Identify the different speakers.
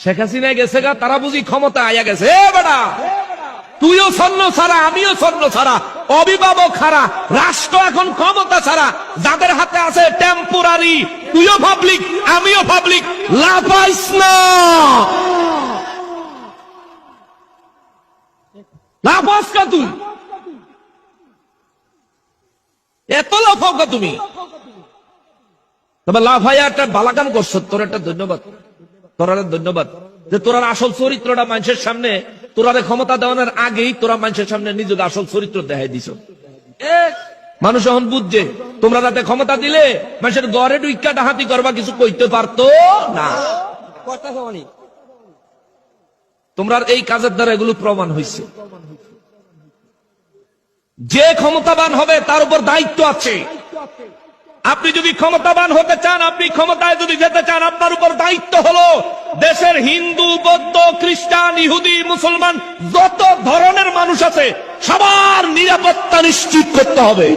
Speaker 1: শেখ হাসিনা গেছে গা, তারা বুঝি ক্ষমতা আয়া গেছে। এ বেটা, তুইও স্বর্ণ ছাড়া, আমিও স্বর্ণ ছাড়া, অভিভাবক ছাড়া, রাষ্ট্র এখন ক্ষমতা ছাড়া, যাদের হাতে আছে টেম্পোরারি। তুইও পাবলিক, আমিও পাবলিক, লাফাইস না, লাফাস কা তুই, এত লাফাও কা তুমি? তবে লাফাইয়া একটা ভালো কাম করছো, তোর একটা ধন্যবাদ, তোরা ধন্যবাদ যে তোরা আসল চরিত্রটা মানুষের সামনে, তোরা ক্ষমতা দেওয়ানোর আগেই তোরা মানুষের সামনে নিজেকে আসল চরিত্র দেখাই দিছ। মানুষ এখন বুঝছে তোমরা রাতে ক্ষমতা দিলে মানুষের ঘরে ডুইকা ডাহাতি করবা, কিছু কইতে পারতো না। তোমরা এই কাজের দ্বারা এগুলো প্রমাণ হয়েছে। যে ক্ষমতাবান হবে তার উপর দায়িত্ব আছে। আপনি যদি ক্ষমতাবান হতে চান, আপনি ক্ষমতায় যদি যেতে চান, আপনার উপর দায়িত্ব হলো দেশের হিন্দু, বৌদ্ধ, খ্রিস্টান, ইহুদি, মুসলমান যত ধরনের মানুষ আছে সবার নিরাপত্তা নিশ্চিত করতে হবে।